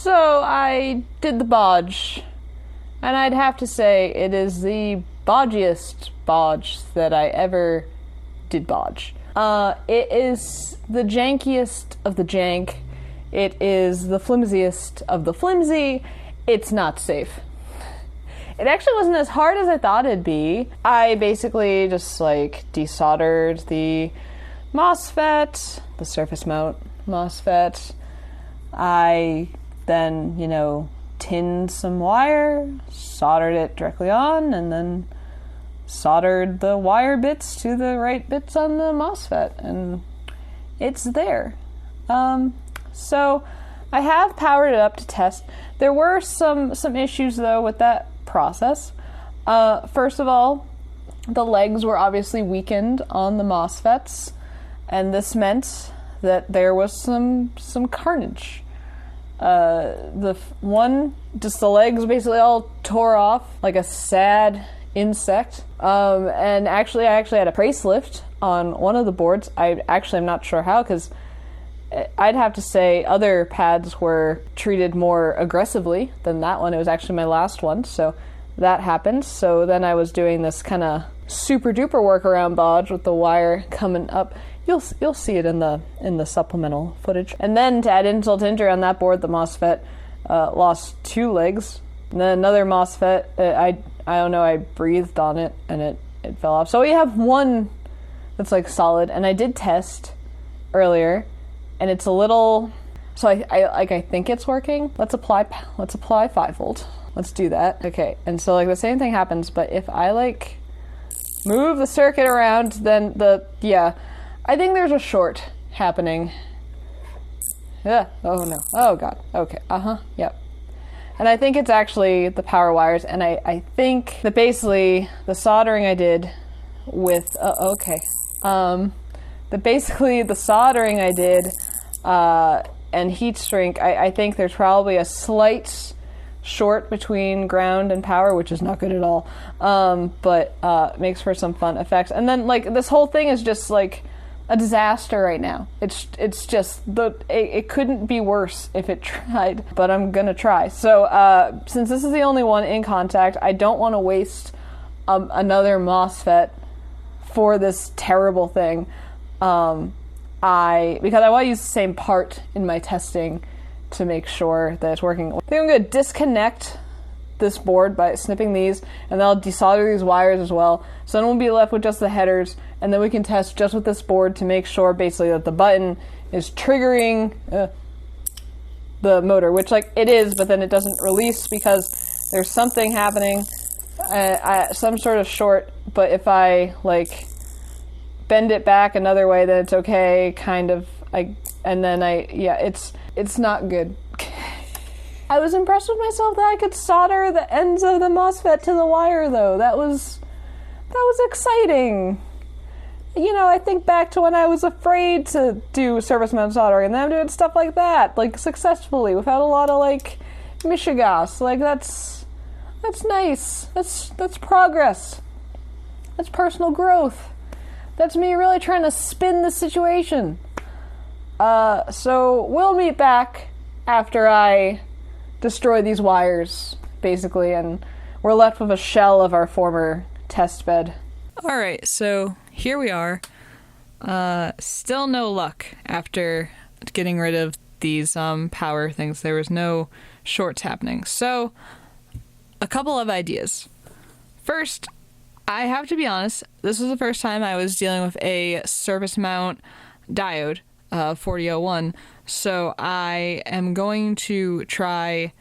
So I did the bodge, and I'd have to say it is the bodgiest bodge that I ever did bodge. It is the jankiest of the jank. It is the flimsiest of the flimsy. It's not safe. It actually wasn't as hard as I thought it'd be. I basically just like desoldered the MOSFET, the surface mount MOSFET. I then, tinned some wire, soldered it directly on, and then soldered the wire bits to the right bits on the MOSFET, and it's there. So I have powered it up to test. There were some issues though with that process. First of all, the legs were obviously weakened on the MOSFETs, and this meant that there was some carnage. The legs basically all tore off like a sad insect. And I actually had a facelift on one of the boards. I'm not sure how, because I'd have to say other pads were treated more aggressively than that one. It was actually my last one, so that happened. So then I was doing this kind of super duper workaround bodge with the wire coming up. You'll see it in the supplemental footage. And then to add insult to injury on that board, the MOSFET lost 2 legs. And then another MOSFET, I don't know, I breathed on it and it fell off. So we have one that's like solid, and I did test earlier, and it's a little. So I think it's working. Let's apply 5 volt. Let's do that. Okay, and so like the same thing happens, but if I like move the circuit around, then I think there's a short happening. Yeah. Oh no. Oh god. Okay. Yep. And I think it's actually the power wires, and I think that basically the soldering I did with the soldering I did and heat shrink, I think there's probably a slight short between ground and power, which is not good at all, but makes for some fun effects. And then like this whole thing is just like a disaster right now. It's just it couldn't be worse if it tried, but I'm gonna try. So since this is the only one in contact, I don't want to waste another MOSFET for this terrible thing. Because I want to use the same part in my testing to make sure that it's working. I think I'm gonna disconnect this board by snipping these, and then I'll desolder these wires as well. So then we'll be left with just the headers, and then we can test just with this board to make sure basically that the button is triggering the motor, which like it is, but then it doesn't release because there's something happening, some sort of short. But if I like bend it back another way, then it's okay, kind of. It's not good. I was impressed with myself that I could solder the ends of the MOSFET to the wire, though. That was exciting. I think back to when I was afraid to do surface mount soldering, and then I'm doing stuff like that, like successfully, without a lot of like mishigas. Like that's nice. That's progress. That's personal growth. That's me really trying to spin the situation. So we'll meet back after I destroy these wires, basically, and we're left with a shell of our former test bed. Alright, so here we are. Still no luck after getting rid of these power things. There was no shorts happening. So, a couple of ideas. First, I have to be honest, this was the first time I was dealing with a surface mount diode, 4001, so I am going to try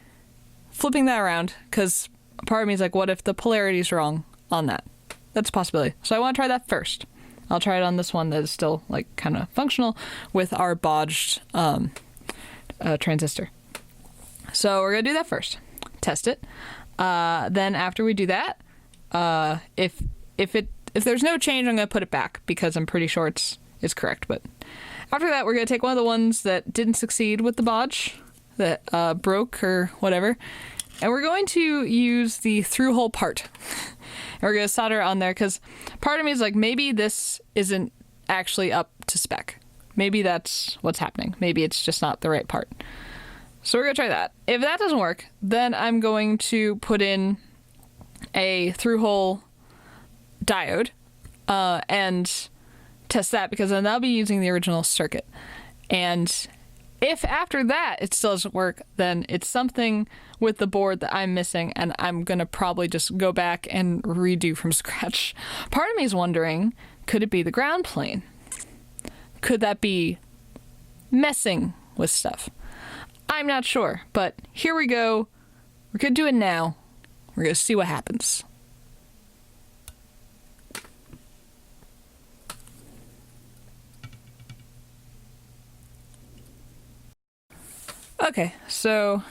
flipping that around, because part of me is like, what if the polarity is wrong on that? That's a possibility. So I want to try that first. I'll try it on this one that is still like kind of functional with our bodged transistor. So we're going to do that first. Test it. Then after we do that, if there's no change, I'm going to put it back because I'm pretty sure it's correct. But after that, we're going to take one of the ones that didn't succeed with the bodge, that broke or whatever, and we're going to use the through-hole part. And we're going to solder it on there, because part of me is like, maybe this isn't actually up to spec. Maybe that's what's happening. Maybe it's just not the right part. So we're gonna try that. If that doesn't work, then I'm going to put in a through-hole diode and test that, because then I'll be using the original circuit. And if after that it still doesn't work, then it's something with the board that I'm missing, and I'm gonna probably just go back and redo from scratch. Part of me is wondering, could it be the ground plane? Could that be messing with stuff? I'm not sure, but here we go. We're gonna do it now. We're gonna see what happens. Okay, so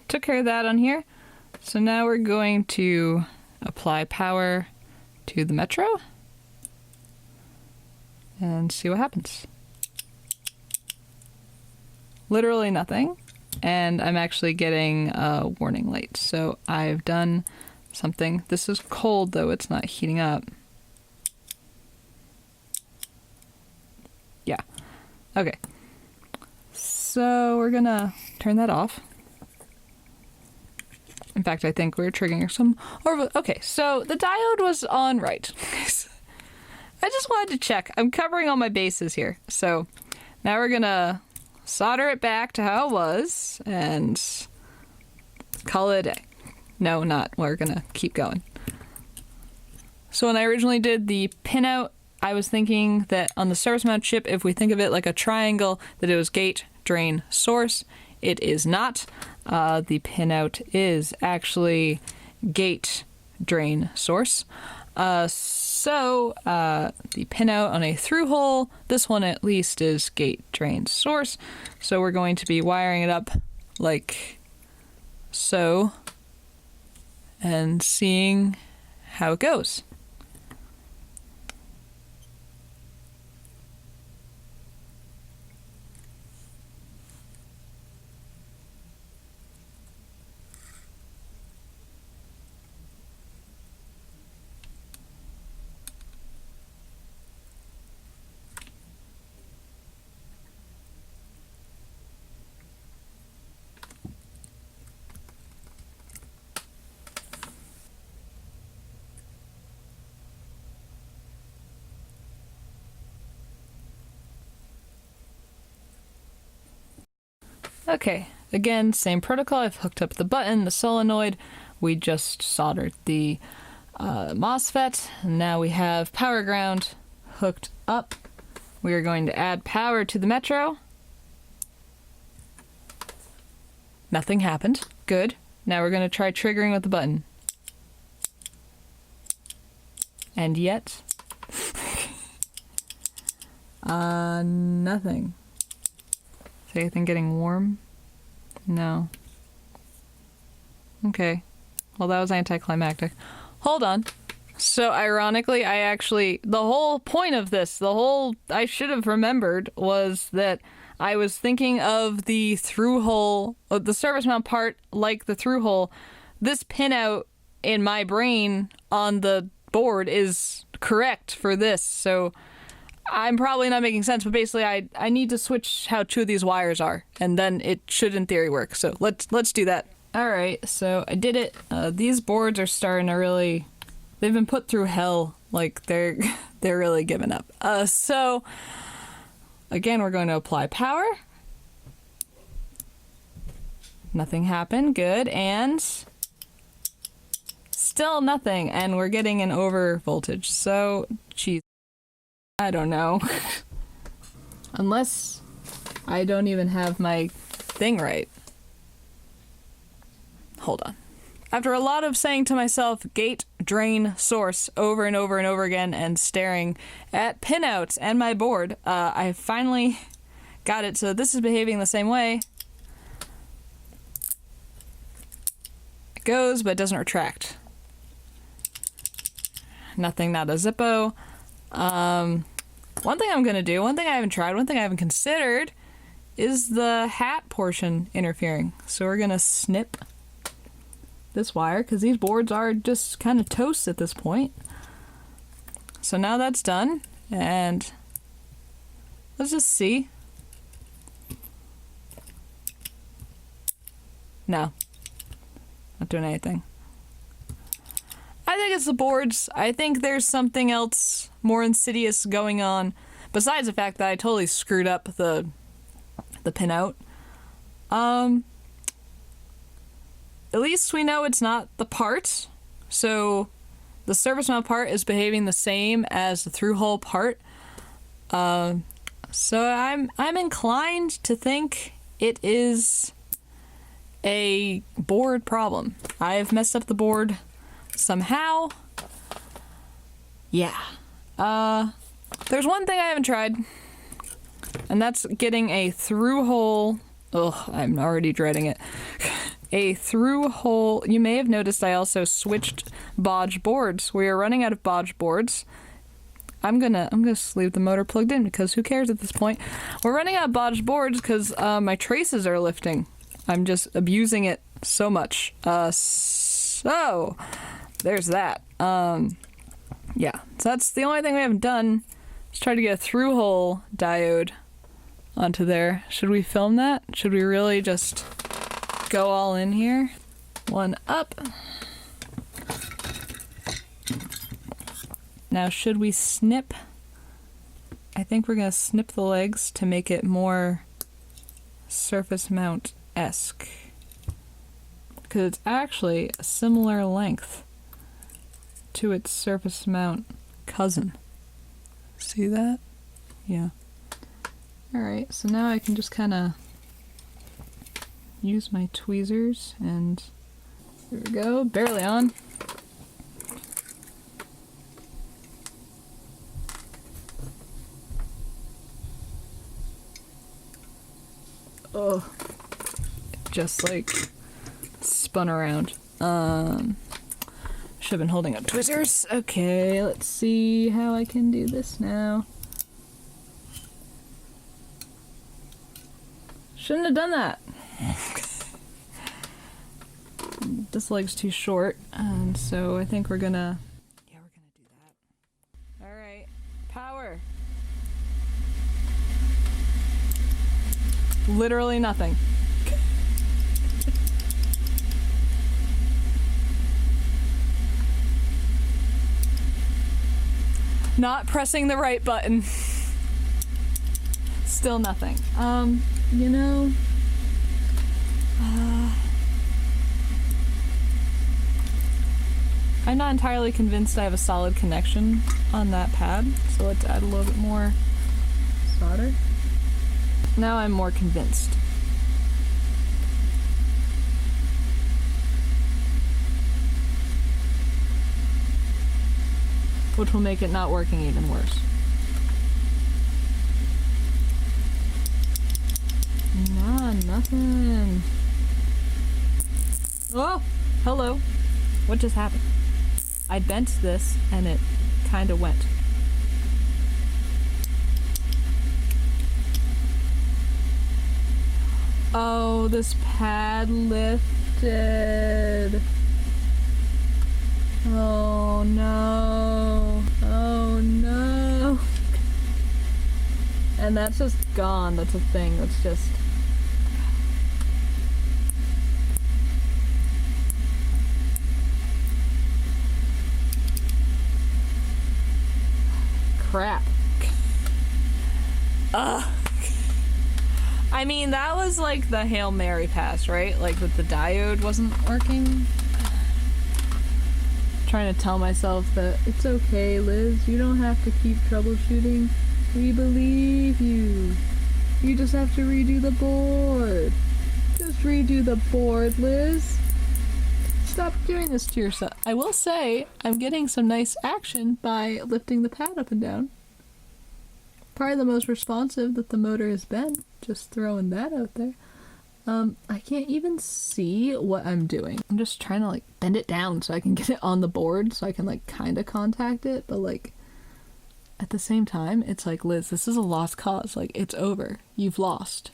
took care of that on here. So now we're going to apply power to the Metro and see what happens. Literally nothing. And I'm actually getting a warning light. So I've done something. This is cold though, it's not heating up. Yeah. Okay. So we're gonna turn that off. In fact, I think we're triggering some... Okay, so the diode was on right. I just wanted to check. I'm covering all my bases here. So now we're gonna solder it back to how it was and call it a day. No, not. We're gonna keep going. So when I originally did the pinout, I was thinking that on the service mount chip, if we think of it like a triangle, that it was gate, drain, source. It is not. The pinout is actually gate, drain, source. So the pinout on a through hole, this one at least is gate, drain, source. So we're going to be wiring it up like so and seeing how it goes. Okay, again, same protocol. I've hooked up the button, the solenoid. We just soldered the MOSFET. Now we have power ground hooked up. We are going to add power to the Metro. Nothing happened. Good. Now we're going to try triggering with the button. And yet... nothing. Is anything getting warm? No. Okay. Well, that was anticlimactic. Hold on. So ironically, the whole point of this, I should have remembered was that I was thinking of the through hole, the service mount part like the through hole. This pinout in my brain on the board is correct for this, so I'm probably not making sense, but basically I need to switch how two of these wires are, and then it should in theory work. So let's do that. Alright, so I did it. These boards are starting to really... They've been put through hell. Like, they're really giving up. So, again, we're going to apply power. Nothing happened. Good. And still nothing. And we're getting an over voltage. So, geez. I don't know. Unless I don't even have my thing right. Hold on. After a lot of saying to myself, gate, drain, source, over and over and over again, and staring at pinouts and my board, I finally got it. So this is behaving the same way. It goes, but it doesn't retract. Nothing, not a Zippo. One thing I'm gonna do, one thing I haven't tried, one thing I haven't considered, is the hat portion interfering. So we're gonna snip this wire, because these boards are just kind of toast at this point. So now that's done, and let's just see. No. Not doing anything. I think it's the boards. I think there's something else more insidious going on. Besides the fact that I totally screwed up the pinout. At least we know it's not the part. So the surface mount part is behaving the same as the through hole part. So I'm inclined to think it is a board problem. I've messed up the board somehow. Yeah. There's one thing I haven't tried, and that's getting a through hole. Ugh, I'm already dreading it. A through hole. You may have noticed I also switched Bodge boards. We are running out of Bodge boards. I'm gonna just leave the motor plugged in because who cares at this point. We're running out of Bodge boards because my traces are lifting. I'm just abusing it so much. So there's that. Yeah, so that's the only thing we haven't done. Let's try to get a through hole diode onto there. Should we film that? Should we really just go all in here? One up. Now should we snip? I think we're gonna snip the legs to make it more surface mount-esque. Because it's actually a similar length to its surface mount cousin. See that? Yeah. Alright, so now I can just kind of use my tweezers and here we go, barely on. Oh, just like spun around. Should have been holding up tweezers. Okay, let's see how I can do this now. Shouldn't have done that. This leg's too short, and so I think we're gonna... Yeah, we're gonna do that. Alright, power. Literally nothing. Not pressing the right button. Still nothing. You know... I'm not entirely convinced I have a solid connection on that pad, so let's add a little bit more solder. Now I'm more convinced. Which will make it not working even worse. Nah, nothing. Oh, hello. What just happened? I bent this and it kind of went. Oh, this pad lifted. Oh no. Oh no. And that's just gone. That's a thing. That's just... crap. I mean, that was like the Hail Mary pass, right? Like that the diode wasn't working. Trying to tell myself that it's okay, Liz. You don't have to keep troubleshooting. We believe you. You just have to redo the board. Just redo the board, Liz. Stop doing this to yourself. I will say, I'm getting some nice action by lifting the pad up and down. Probably the most responsive that the motor has been. Just throwing that out there. I can't even see what I'm doing. I'm just trying to like bend it down so I can get it on the board so I can like kind of contact it, but like at the same time, it's like, Liz, this is a lost cause. Like, it's over. You've lost.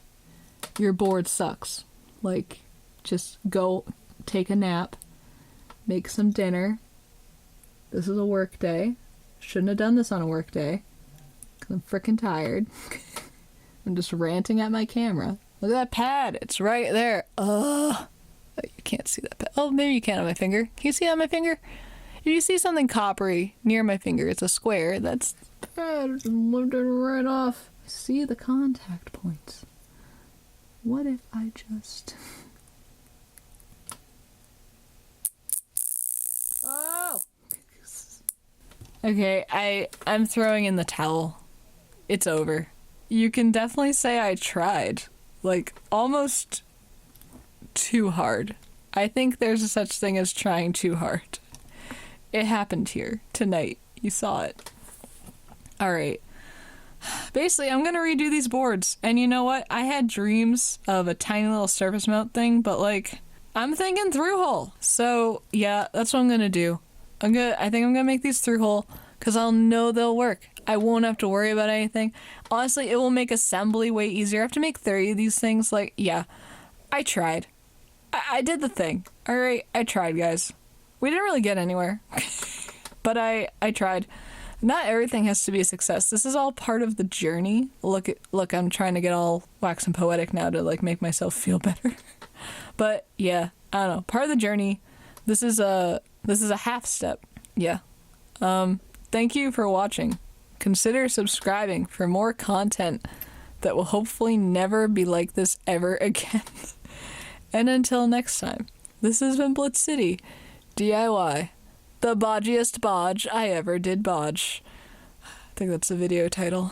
Your board sucks. Like, just go take a nap. Make some dinner. This is a work day. Shouldn't have done this on a work day. 'Cause I'm freaking tired. I'm just ranting at my camera. Look at that pad. It's right there. Ugh. can't see that. Oh, maybe you can on my finger. Can you see on my finger? If you see something coppery near my finger, it's a square. That's just lifted right off. See the contact points. What if I just... Oh! Okay, I'm throwing in the towel. It's over. You can definitely say I tried. Like, almost too hard. I think there's a such thing as trying too hard. It happened here tonight. You saw it. Alright. Basically, I'm gonna redo these boards. And you know what? I had dreams of a tiny little surface mount thing, but like, I'm thinking through hole. So yeah, that's what I'm gonna do. I think I'm gonna make these through hole because I'll know they'll work. I won't have to worry about anything. Honestly, it will make assembly way easier. I have to make 30 of these things. Like, yeah, I tried. I did the thing. Alright, I tried, guys. We didn't really get anywhere. But I tried. Not everything has to be a success. This is all part of the journey. Look, I'm trying to get all wax and poetic now to like make myself feel better. But yeah, I don't know. Part of the journey. This is a half step. Yeah. Thank you for watching. Consider subscribing for more content that will hopefully never be like this ever again. And until next time, this has been Blitz City DIY, the bodgiest bodge I ever did bodge. I think that's the video title.